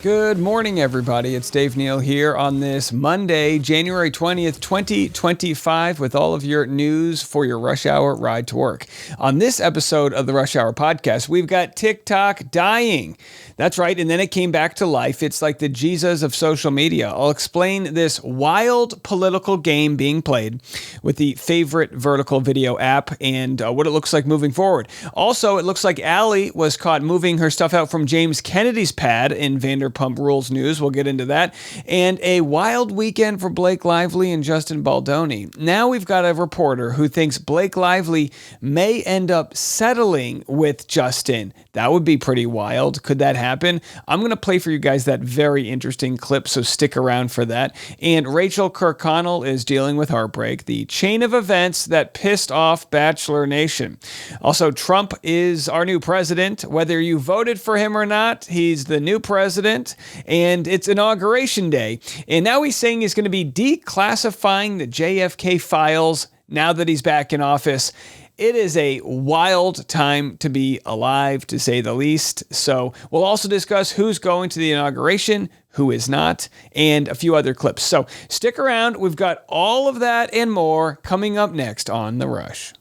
Good morning, everybody. It's Dave Neal here on this Monday, January 20th, 2025, with all of your news for your rush hour ride to work. On this episode of the Rush Hour podcast, we've got TikTok dying. That's right, and then it came back to life. It's like the Jesus of social media. I'll explain this wild political game being played with the favorite vertical video app and what it looks like moving forward. Also, it looks like Allie was caught moving her stuff out from James Kennedy's pad in Vanderpump Rules news. We'll get into that. And a wild weekend for Blake Lively and Justin Baldoni. Now we've got a reporter who thinks Blake Lively may end up settling with Justin. That would be pretty wild. Could that happen? I'm going to play for you guys that very interesting clip, so stick around for that. And Rachel Kirkconnell is dealing with heartbreak, the chain of events that pissed off Bachelor Nation. Also, Trump is our new president. Whether you voted for him or not, he's the new president, and it's Inauguration Day. And now he's saying he's going to be declassifying the JFK files now that he's back in office. It is a wild time to be alive, to say the least. So we'll also discuss who's going to the inauguration, who is not, and a few other clips. So stick around. We've got all of that and more coming up next on The Rush.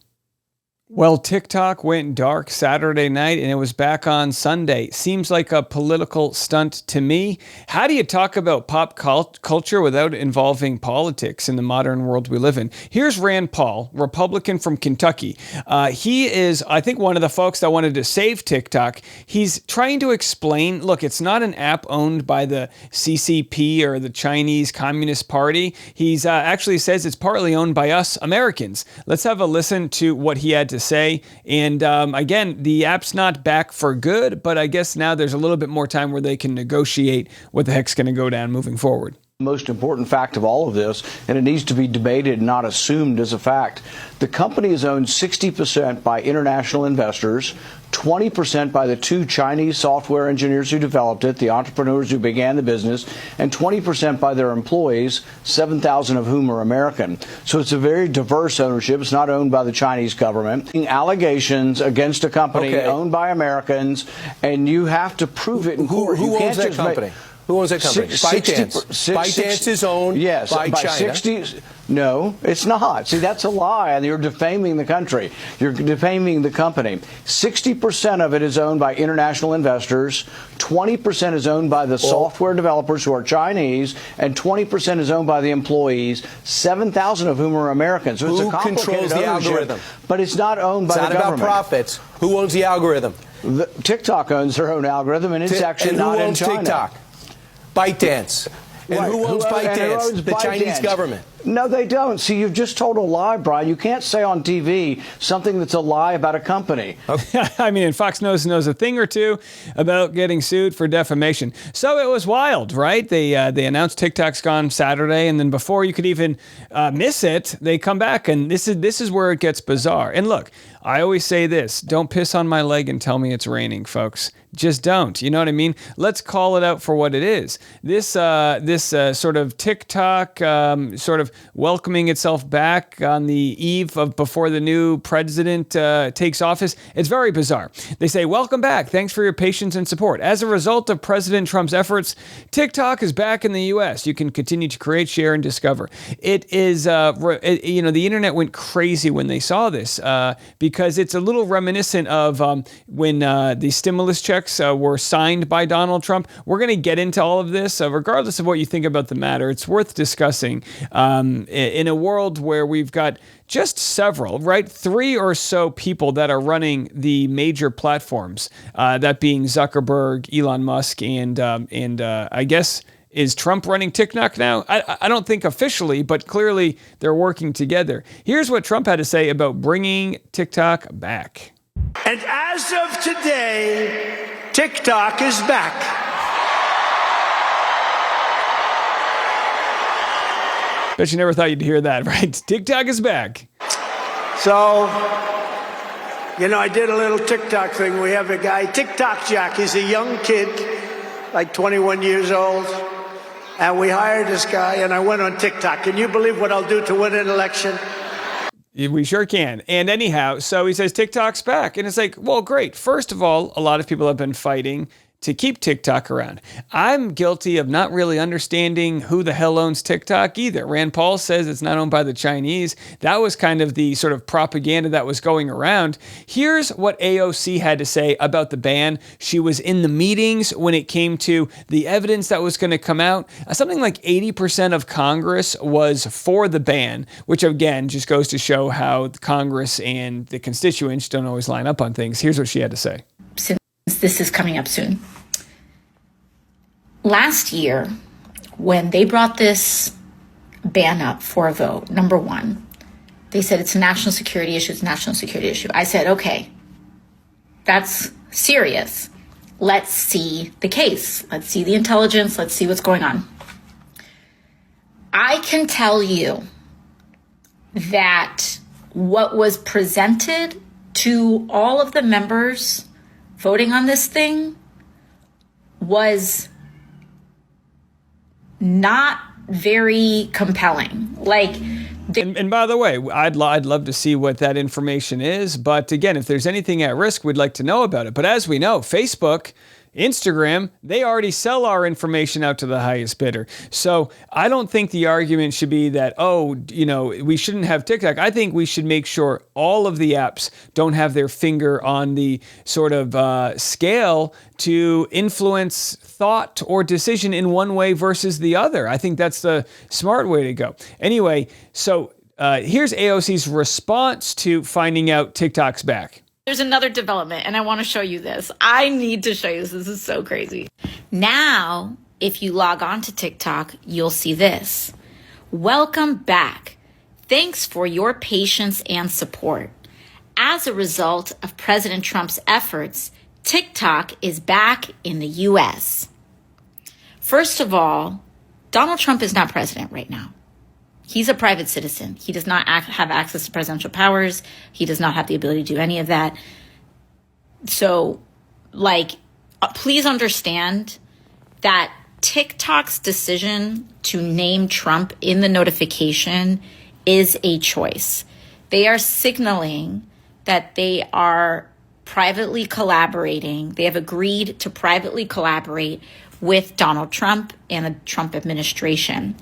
Well, TikTok went dark Saturday night and it was back on Sunday. Seems like a political stunt to me. How do you talk about pop culture without involving politics in the modern world we live in? Here's Rand Paul, Republican from Kentucky. He is, I think, one of the folks that wanted to save TikTok. He's trying to explain, look, it's not an app owned by the CCP or the Chinese Communist Party. He's actually says it's partly owned by us Americans. Let's have a listen to what he had to say. And again, the app's not back for good, but I guess now there's a little bit more time where they can negotiate what the heck's going to go down moving forward. Most important fact of all of this, and it needs to be debated, not assumed as a fact. The company is owned 60% by international investors, 20% by the two Chinese software engineers who developed it, the entrepreneurs who began the business, and 20% by their employees, 7,000 of whom are American. So it's a very diverse ownership. It's not owned by the Chinese government. Allegations against a company owned by Americans, and you have to prove it in court. Who owns that company? Who owns that company? ByteDance. ByteDance is owned by China. No, it's not. See, that's a lie, and you're defaming the country. You're defaming the company. 60% of it is owned by international investors, 20% is owned by the software developers who are Chinese, and 20% is owned by the employees, 7,000 of whom are Americans. So it's a complicated controls the algorithm? But it's not owned by the government. It's not about profits. Who owns the algorithm? TikTok owns their own algorithm, and it's actually not in China. TikTok? ByteDance. And who owns ByteDance? The Chinese government. No, they don't. See, you've just told a lie, Brian. You can't say on TV something that's a lie about a company. Okay. I mean, and Fox knows a thing or two about getting sued for defamation. So it was wild, right? They announced TikTok's gone Saturday, and then before you could even miss it, they come back, and this is where it gets bizarre. And look, I always say this: don't piss on my leg and tell me it's raining, folks. Just don't. You know what I mean? Let's call it out for what it is. This sort of TikTok sort of welcoming itself back on the eve of before the new president takes office. It's very bizarre. They say, "Welcome back. Thanks for your patience and support. As a result of President Trump's efforts, TikTok is back in the U.S. You can continue to create, share, and discover." It is, the internet went crazy when they saw this because it's a little reminiscent of when the stimulus checks were signed by Donald Trump. We're going to get into all of this, regardless of what you think about the matter. It's worth discussing in a world where we've got just several, right? 3 or so people that are running the major platforms, that being Zuckerberg, Elon Musk, and I guess, is Trump running TikTok now? I don't think officially, but clearly they're working together. Here's what Trump had to say about bringing TikTok back. And as of today, TikTok is back. Bet you never thought you'd hear that, right? TikTok is back. So, I did a little TikTok thing. We have a guy, TikTok Jack. He's a young kid, like 21 years old. And we hired this guy, and I went on TikTok. Can you believe what I'll do to win an election? We sure can. And anyhow, so he says TikTok's back. And it's like, well, great. First of all, a lot of people have been fighting to keep TikTok around. I'm guilty of not really understanding who the hell owns TikTok either. Rand Paul says it's not owned by the Chinese. That was kind of the sort of propaganda that was going around. Here's what AOC had to say about the ban. She was in the meetings when it came to the evidence that was going to come out. Something like 80% of Congress was for the ban, which again just goes to show how Congress and the constituents don't always line up on things. Here's what she had to say. This is coming up soon. Last year, when they brought this ban up for a vote, number one, they said it's a national security issue, it's a national security issue. I said, okay, that's serious. Let's see the case. Let's see the intelligence. Let's see what's going on. I can tell you that what was presented to all of the members voting on this thing was not very compelling. And by the way, I'd love to see what that information is. But again, if there's anything at risk, we'd like to know about it. But as we know, Facebook, Instagram, they already sell our information out to the highest bidder. So I don't think the argument should be that, we shouldn't have TikTok. I think we should make sure all of the apps don't have their finger on the sort of scale to influence thought or decision in one way versus the other. I think that's the smart way to go. Anyway, so here's AOC's response to finding out TikTok's back. There's another development, and I want to show you this. I need to show you this. This is so crazy. Now, if you log on to TikTok, you'll see this. Welcome back. Thanks for your patience and support. As a result of President Trump's efforts, TikTok is back in the U.S. First of all, Donald Trump is not president right now. He's a private citizen. He does not have access to presidential powers. He does not have the ability to do any of that. So, please understand that TikTok's decision to name Trump in the notification is a choice. They are signaling that they are privately collaborating. They have agreed to privately collaborate with Donald Trump and the Trump administration.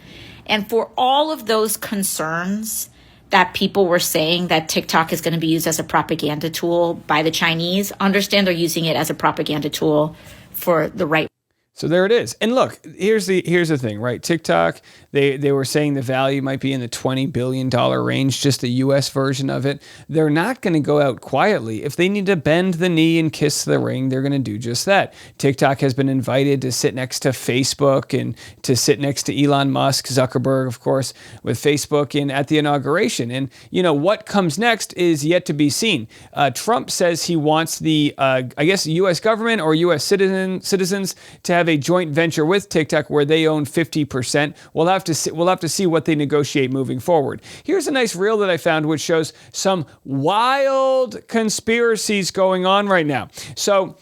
And for all of those concerns that people were saying that TikTok is going to be used as a propaganda tool by the Chinese, understand they're using it as a propaganda tool for the right. So there it is. And look, here's the thing, right? TikTok, they were saying the value might be in the $20 billion range, just the US version of it. They're not going to go out quietly. If they need to bend the knee and kiss the ring, they're going to do just that. TikTok has been invited to sit next to Facebook and to sit next to Elon Musk, Zuckerberg, of course, with Facebook at the inauguration. And, what comes next is yet to be seen. Trump says he wants the, US government or US citizens to have a joint venture with TikTok where they own 50%. We'll have to see what they negotiate moving forward. Here's a nice reel that I found which shows some wild conspiracies going on right now. So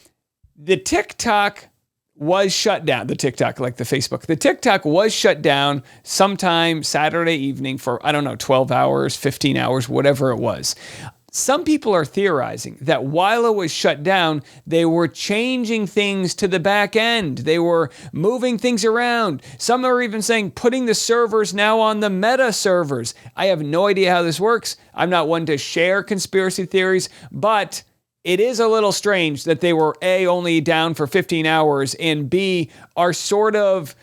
the TikTok was shut down. The TikTok, like the Facebook. The TikTok was shut down sometime Saturday evening for, 12 hours, 15 hours, whatever it was. Some people are theorizing that while it was shut down, they were changing things to the back end. They were moving things around. Some are even saying putting the servers now on the Meta servers. I have no idea how this works. I'm not one to share conspiracy theories, but it is a little strange that they were A, only down for 15 hours, and B, are sort of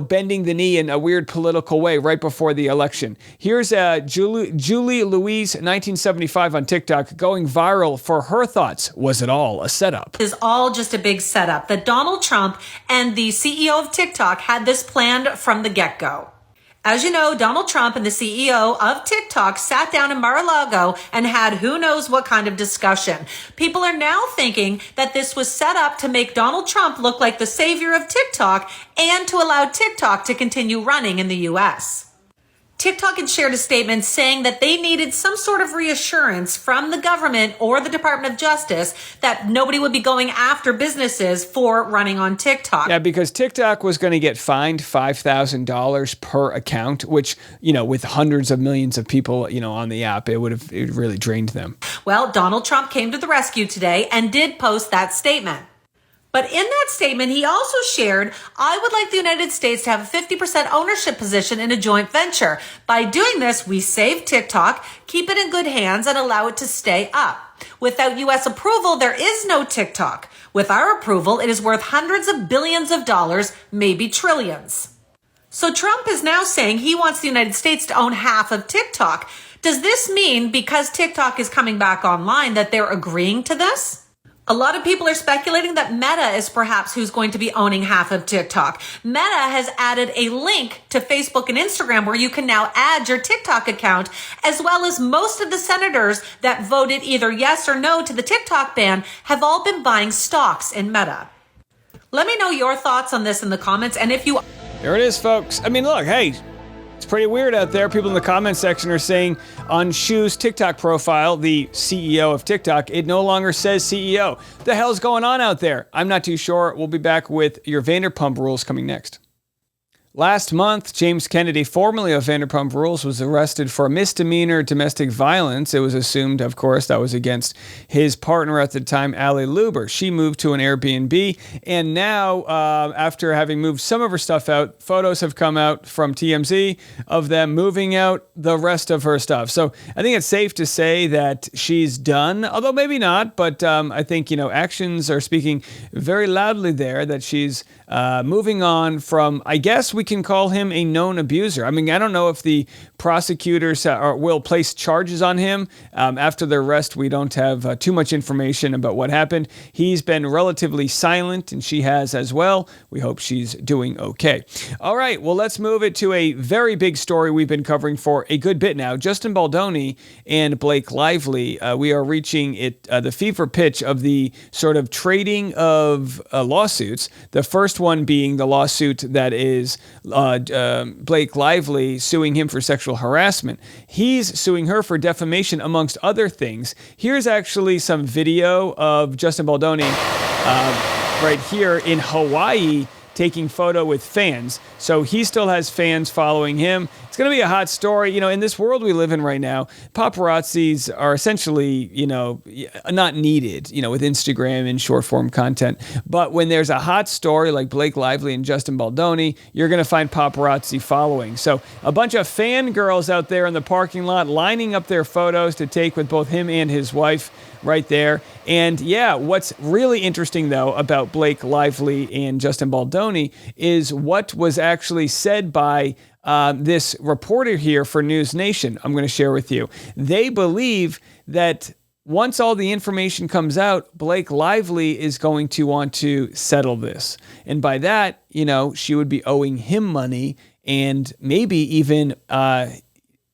bending the knee in a weird political way right before the election. Here's Julie Louise, 1975 on TikTok, going viral for her thoughts. Was it all a setup? It is all just a big setup. That Donald Trump and the CEO of TikTok had this planned from the get-go. As you know, Donald Trump and the CEO of TikTok sat down in Mar-a-Lago and had who knows what kind of discussion. People are now thinking that this was set up to make Donald Trump look like the savior of TikTok and to allow TikTok to continue running in the U.S. TikTok had shared a statement saying that they needed some sort of reassurance from the government or the Department of Justice that nobody would be going after businesses for running on TikTok. Yeah, because TikTok was going to get fined $5,000 per account, which, with hundreds of millions of people, on the app, it really drained them. Well, Donald Trump came to the rescue today and did post that statement. But in that statement, he also shared, I would like the United States to have a 50% ownership position in a joint venture. By doing this, we save TikTok, keep it in good hands, and allow it to stay up. Without U.S. approval, there is no TikTok. With our approval, it is worth hundreds of billions of dollars, maybe trillions. So Trump is now saying he wants the United States to own half of TikTok. Does this mean because TikTok is coming back online that they're agreeing to this? A lot of people are speculating that Meta is perhaps who's going to be owning half of TikTok. Meta has added a link to Facebook and Instagram where you can now add your TikTok account, as well as most of the senators that voted either yes or no to the TikTok ban have all been buying stocks in Meta. Let me know your thoughts on this in the comments, and if you... There it is, folks. I mean, look, hey, it's pretty weird out there. People in the comment section are saying on Shu's TikTok profile, the CEO of TikTok, it no longer says CEO. The hell's going on out there? I'm not too sure. We'll be back with your Vanderpump Rules coming next. Last month, James Kennedy, formerly of Vanderpump Rules, was arrested for misdemeanor domestic violence. It was assumed, of course, that was against his partner at the time, Allie Luber. She moved to an Airbnb, and now, after having moved some of her stuff out, photos have come out from TMZ of them moving out the rest of her stuff. So I think it's safe to say that she's done, although maybe not, but I think, actions are speaking very loudly there that she's moving on from, I guess we can call him a known abuser. I mean, I don't know if the prosecutors will place charges on him. After the arrest, we don't have too much information about what happened. He's been relatively silent, and she has as well. We hope she's doing okay. All right, well, let's move it to a very big story we've been covering for a good bit now. Justin Baldoni and Blake Lively, we are reaching the fever pitch of the sort of trading of lawsuits. The first one being the lawsuit that is Blake Lively suing him for sexual harassment. He's suing her for defamation, amongst other things. Here's actually some video of Justin Baldoni right here in Hawaii taking photo with fans. So he still has fans following him. It's going to be a hot story. In this world we live in right now, paparazzis are essentially, not needed, with Instagram and short form content. But when there's a hot story like Blake Lively and Justin Baldoni, you're going to find paparazzi following. So a bunch of fangirls out there in the parking lot lining up their photos to take with both him and his wife right there. And yeah, what's really interesting though about Blake Lively and Justin Baldoni is what was actually said by this reporter here for News Nation. I'm going to share with you. They believe that once all the information comes out, Blake Lively is going to want to settle this. And by that, she would be owing him money, and maybe even,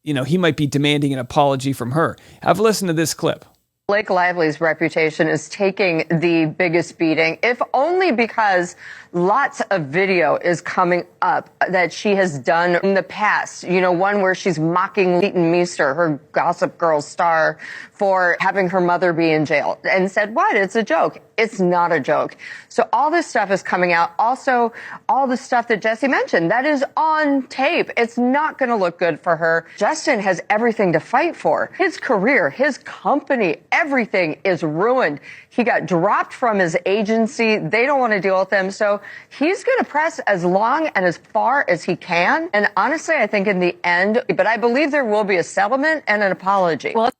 he might be demanding an apology from her. Have a listen to this clip. Blake Lively's reputation is taking the biggest beating, if only because lots of video is coming up that she has done in the past. One where she's mocking Leighton Meester, her Gossip Girl star, for having her mother be in jail, and said, what? It's a joke. It's not a joke. So all this stuff is coming out. Also, all the stuff that Jesse mentioned, that is on tape. It's not going to look good for her. Justin has everything to fight for. His career, his company, everything is ruined. He got dropped from his agency. They don't want to deal with him. So he's going to press as long and as far as he can. And honestly, I think in the end, but I believe there will be a settlement and an apology. Well,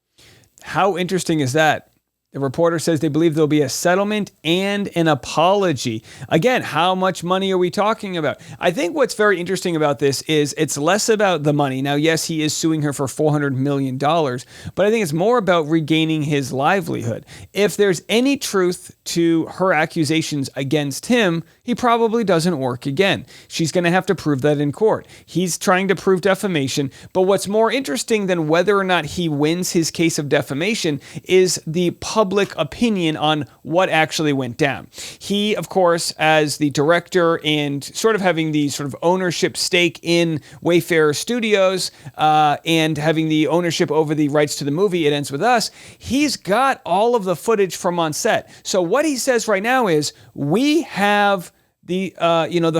how interesting is that? The reporter says they believe there'll be a settlement and an apology. Again, how much money are we talking about? I think what's very interesting about this is it's less about the money. Now, yes, he is suing her for $400 million, but I think it's more about regaining his livelihood. If there's any truth to her accusations against him, he probably doesn't work again. She's going to have to prove that in court. He's trying to prove defamation, but what's more interesting than whether or not he wins his case of defamation is the public opinion on what actually went down. He, of course, as the director and sort of having the sort of ownership stake in Wayfarer Studios and having the ownership over the rights to the movie It Ends With Us, he's got all of the footage from on set. So what he says right now is, we have the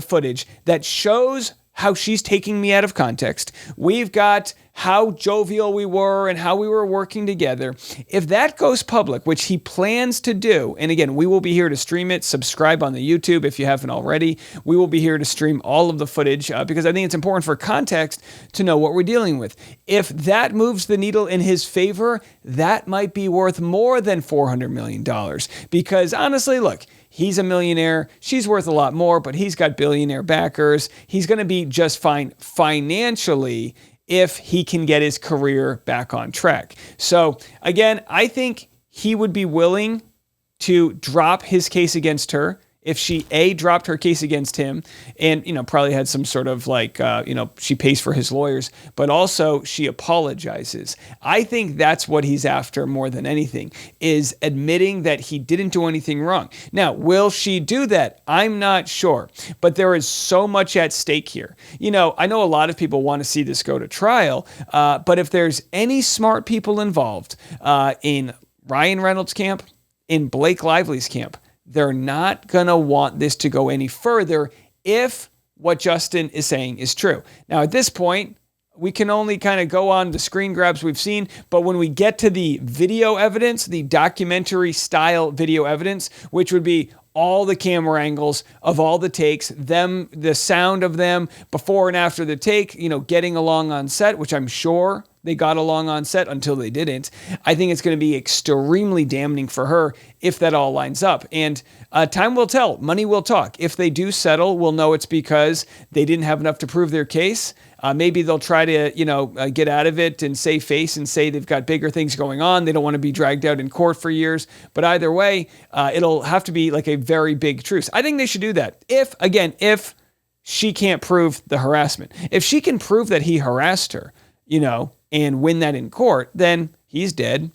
footage that shows how she's taking me out of context. We've got how jovial we were and how we were working together. If that goes public, which he plans to do, and again, we will be here to stream it. Subscribe on the YouTube if you haven't already. We will be here to stream all of the footage because I think it's important for context to know what we're dealing with. If that moves the needle in his favor, that might be worth more than $400 million. Because honestly, look, he's a millionaire. She's worth a lot more, but he's got billionaire backers. He's going to be just fine financially if he can get his career back on track. So again, I think he would be willing to drop his case against her if she dropped her case against him and, probably had some sort of she pays for his lawyers, but also she apologizes. I think that's what he's after more than anything, is admitting that he didn't do anything wrong. Now, will she do that? I'm not sure, but there is so much at stake here. I know a lot of people want to see this go to trial, but if there's any smart people involved in Ryan Reynolds' camp, in Blake Lively's camp, they're not going to want this to go any further if what Justin is saying is true. Now, at this point, we can only kind of go on the screen grabs we've seen, but when we get to the video evidence, the documentary style video evidence, which would be all the camera angles of all the takes, the sound of them before and after the take, getting along on set, which I'm sure they got along on set until they didn't. I think it's going to be extremely damning for her if that all lines up. And time will tell. Money will talk. If they do settle, we'll know it's because they didn't have enough to prove their case. Maybe they'll try to, get out of it and save face and say they've got bigger things going on. They don't want to be dragged out in court for years. But either way, it'll have to be like a very big truce. I think they should do that. If she can't prove the harassment. If she can prove that he harassed her, and win that in court, then he's dead,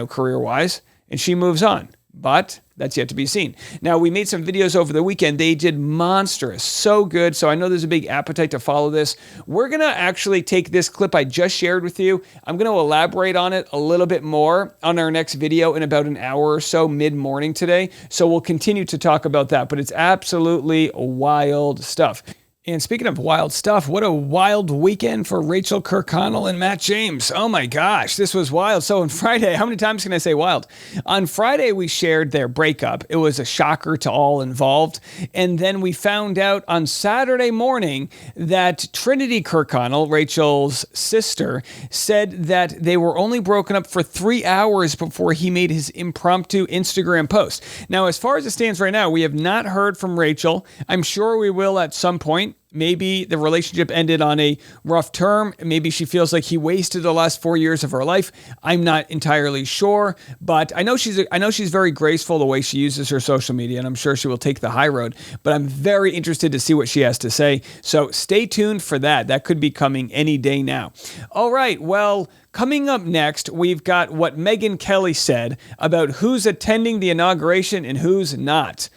career-wise, and she moves on. But that's yet to be seen. Now, we made some videos over the weekend. They did monstrous, so good. So I know there's a big appetite to follow this. We're going to actually take this clip I just shared with you. I'm going to elaborate on it a little bit more on our next video in about an hour or so, mid-morning today. So we'll continue to talk about that, but it's absolutely wild stuff. And speaking of wild stuff, what a wild weekend for Rachel Kirkconnell and Matt James. Oh my gosh, this was wild. So on Friday, how many times can I say wild? On Friday, we shared their breakup. It was a shocker to all involved. And then we found out on Saturday morning that Trinity Kirkconnell, Rachel's sister, said that they were only broken up for 3 hours before he made his impromptu Instagram post. Now, as far as it stands right now, we have not heard from Rachel. I'm sure we will at some point. Maybe the relationship ended on a rough term. Maybe she feels like he wasted the last 4 years of her life. I'm not entirely sure, but I know she's very graceful the way she uses her social media, and I'm sure she will take the high road. But I'm very interested to see what she has to say. So stay tuned for that. That could be coming any day now. All right. Well, coming up next, we've got what Megyn Kelly said about who's attending the inauguration and who's not.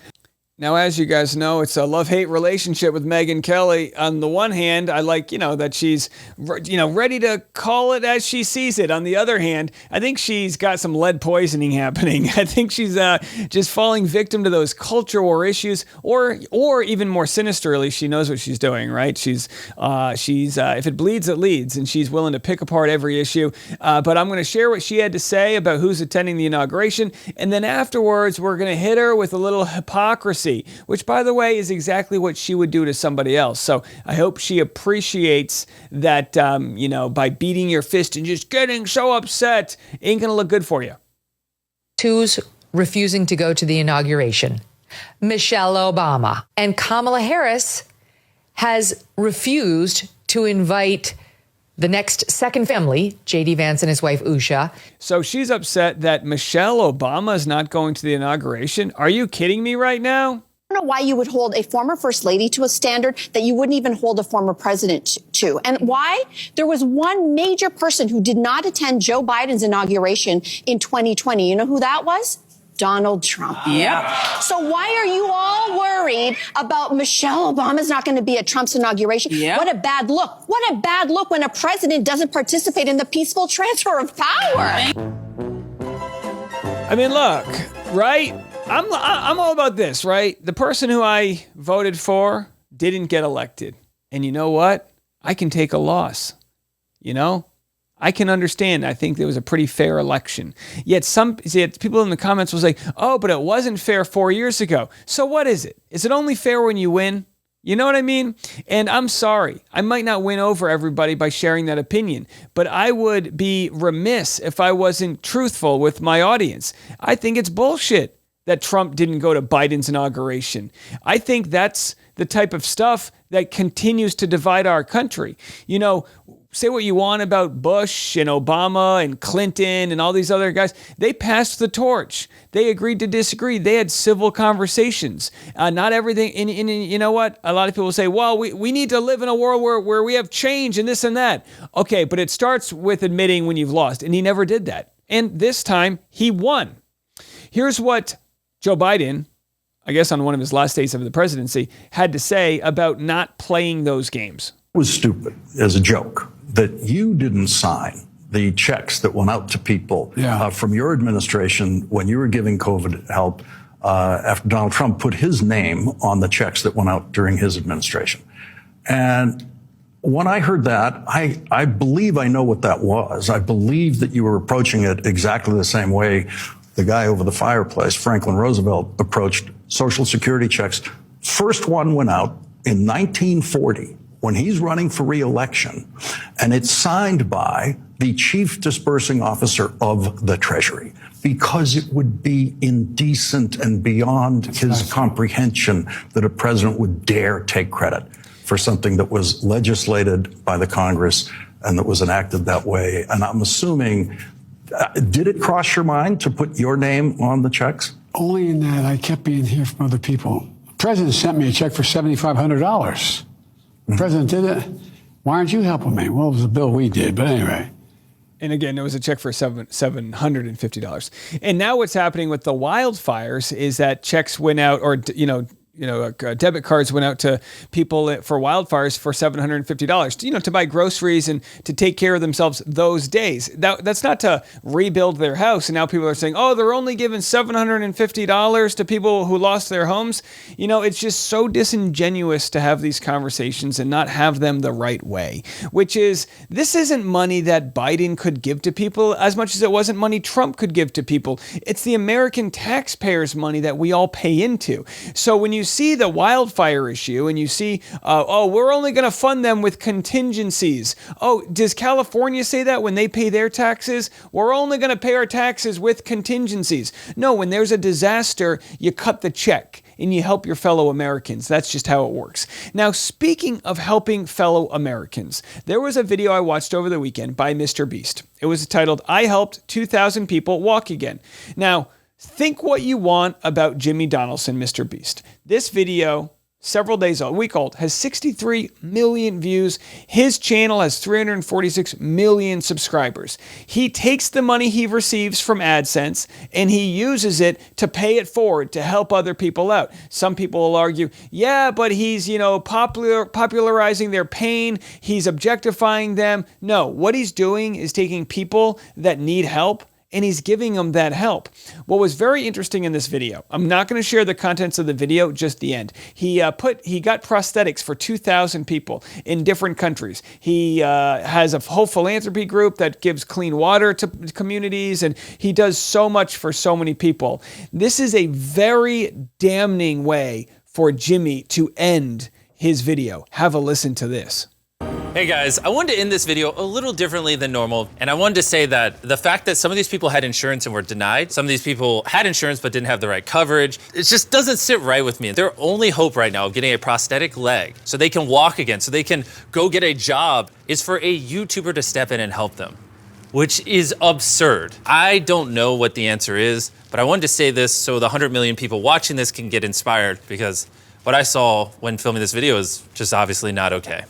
Now, as you guys know, it's a love-hate relationship with Megyn Kelly. On the one hand, I like, that she's, ready to call it as she sees it. On the other hand, I think she's got some lead poisoning happening. I think she's just falling victim to those culture war issues, or even more sinisterly, she knows what she's doing, right? She's if it bleeds, it leads, and she's willing to pick apart every issue. But I'm going to share what she had to say about who's attending the inauguration, and then afterwards, we're going to hit her with a little hypocrisy, which, by the way, is exactly what she would do to somebody else. So I hope she appreciates that, by beating your fist and just getting so upset ain't going to look good for you. Who's refusing to go to the inauguration? Michelle Obama. And Kamala Harris has refused to invite the next second family, J.D. Vance and his wife, Usha. So she's upset that Michelle Obama is not going to the inauguration. Are you kidding me right now? I don't know why you would hold a former first lady to a standard that you wouldn't even hold a former president to. And why? There was one major person who did not attend Joe Biden's inauguration in 2020. You know who that was? Donald Trump. Yeah. So why are you all worried about Michelle Obama's not going to be at Trump's inauguration? Yeah. What a bad look. What a bad look when a president doesn't participate in the peaceful transfer of power. I mean, look, right? I'm all about this, right? The person who I voted for didn't get elected. And you know what? I can take a loss. You know, I can understand. I think there was a pretty fair election. Yet people in the comments will say, oh, but it wasn't fair 4 years ago. So what is it? Is it only fair when you win? You know what I mean? And I'm sorry, I might not win over everybody by sharing that opinion, but I would be remiss if I wasn't truthful with my audience. I think it's bullshit that Trump didn't go to Biden's inauguration. I think that's the type of stuff that continues to divide our country. You know, say what you want about Bush and Obama and Clinton and all these other guys. They passed the torch. They agreed to disagree. They had civil conversations. Not everything. And you know what? A lot of people say, well, we need to live in a world where we have change and this and that. Okay, but it starts with admitting when you've lost. And he never did that. And this time he won. Here's what Joe Biden, I guess on one of his last days of the presidency, had to say about not playing those games. It was stupid as a joke that you didn't sign the checks that went out to people from your administration when you were giving COVID help after Donald Trump put his name on the checks that went out during his administration. And when I heard that, I believe I know what that was. I believe that you were approaching it exactly the same way the guy over the fireplace, Franklin Roosevelt, approached Social Security checks. First one went out in 1940 when he's running for re-election, and it's signed by the chief disbursing officer of the Treasury, because it would be indecent and beyond his comprehension that a president would dare take credit for something that was legislated by the Congress and that was enacted that way. And I'm assuming, did it cross your mind to put your name on the checks? Only in that I kept being here from other people. The president sent me a check for $7,500. The president did it. Why aren't you helping me? Well, it was a bill we did, but anyway. And again, it was a check for $750. And now what's happening with the wildfires is that checks went out, or, debit cards went out to people for wildfires for $750, to buy groceries and to take care of themselves those days. That's not to rebuild their house. And now people are saying, oh, they're only giving $750 to people who lost their homes. It's just so disingenuous to have these conversations and not have them the right way, which is, this isn't money that Biden could give to people as much as it wasn't money Trump could give to people. It's the American taxpayers' money that we all pay into. So when you see the wildfire issue and you see, we're only going to fund them with contingencies. Oh, does California say that when they pay their taxes? We're only going to pay our taxes with contingencies. No, when there's a disaster, you cut the check and you help your fellow Americans. That's just how it works. Now, speaking of helping fellow Americans, there was a video I watched over the weekend by Mr. Beast. It was titled, I Helped 2,000 People Walk Again. Now, think what you want about Jimmy Donaldson, Mr. Beast. This video, several days old, a week old, has 63 million views. His channel has 346 million subscribers. He takes the money he receives from AdSense and he uses it to pay it forward to help other people out. Some people will argue, yeah, but he's, popularizing their pain. He's objectifying them. No, what he's doing is taking people that need help and he's giving them that help. What was very interesting in this video, I'm not going to share the contents of the video, just the end. He got prosthetics for 2,000 people in different countries. He has a whole philanthropy group that gives clean water to communities, and he does so much for so many people. This is a very damning way for Jimmy to end his video. Have a listen to this. Hey guys, I wanted to end this video a little differently than normal, and I wanted to say that the fact that some of these people had insurance and were denied, some of these people had insurance but didn't have the right coverage, it just doesn't sit right with me. Their only hope right now of getting a prosthetic leg so they can walk again, so they can go get a job, is for a YouTuber to step in and help them, which is absurd. I don't know what the answer is, but I wanted to say this so the 100 million people watching this can get inspired, because what I saw when filming this video is just obviously not okay.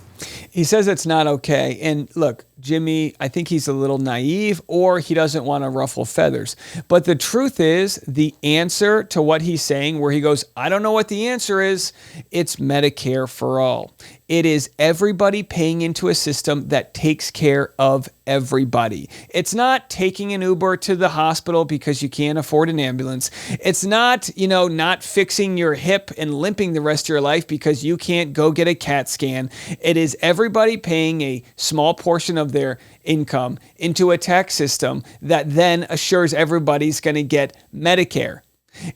He says it's not okay. And look, Jimmy, I think he's a little naive, or he doesn't want to ruffle feathers. But the truth is, the answer to what he's saying, where he goes, I don't know what the answer is, it's Medicare for all. It is everybody paying into a system that takes care of everybody. It's not taking an Uber to the hospital because you can't afford an ambulance. It's not, not fixing your hip and limping the rest of your life because you can't go get a CAT scan. It is everybody paying a small portion of their income into a tax system that then assures everybody's going to get Medicare.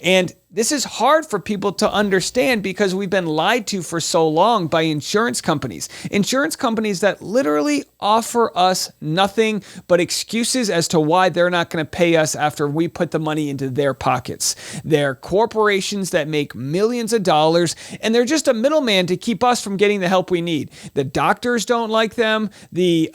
And this is hard for people to understand because we've been lied to for so long by insurance companies that literally offer us nothing but excuses as to why they're not going to pay us after we put the money into their pockets. They're corporations that make millions of dollars, and they're just a middleman to keep us from getting the help we need. The doctors don't like them.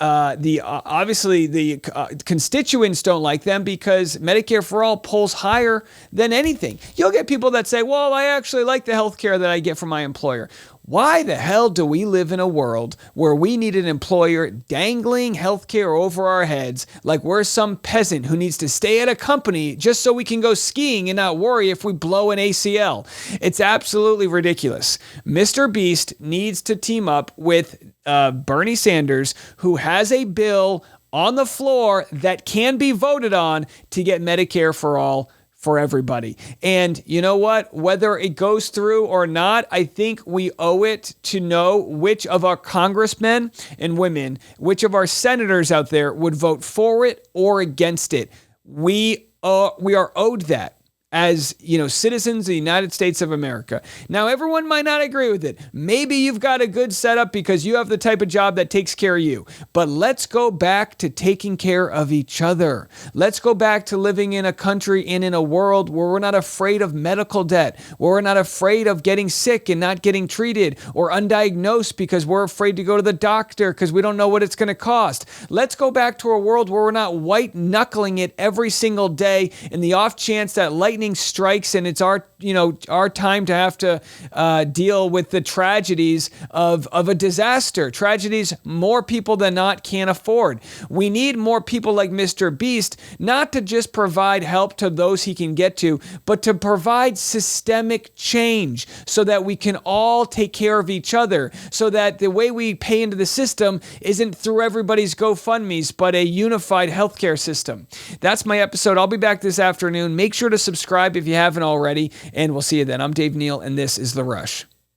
Obviously the constituents don't like them because Medicare for All pulls higher than anything. You'll get people that say, well, I actually like the health care that I get from my employer. Why the hell do we live in a world where we need an employer dangling healthcare over our heads like we're some peasant who needs to stay at a company just so we can go skiing and not worry if we blow an ACL? It's absolutely ridiculous. Mr. Beast needs to team up with Bernie Sanders, who has a bill on the floor that can be voted on to get Medicare for all for everybody. And you know what? Whether it goes through or not, I think we owe it to know which of our congressmen and women, which of our senators out there would vote for it or against it. We are owed that as, citizens of the United States of America. Now, everyone might not agree with it. Maybe you've got a good setup because you have the type of job that takes care of you. But let's go back to taking care of each other. Let's go back to living in a country and in a world where we're not afraid of medical debt, where we're not afraid of getting sick and not getting treated, or undiagnosed because we're afraid to go to the doctor because we don't know what it's going to cost. Let's go back to a world where we're not white-knuckling it every single day in the off chance that lightning strikes and it's our time to have to deal with the tragedies of a disaster. Tragedies more people than not can't afford. We need more people like Mr. Beast, not to just provide help to those he can get to, but to provide systemic change so that we can all take care of each other, so that the way we pay into the system isn't through everybody's GoFundMes, but a unified healthcare system. That's my episode. I'll be back this afternoon. Make sure to subscribe if you haven't already, and we'll see you then. I'm Dave Neal, and this is The Rush.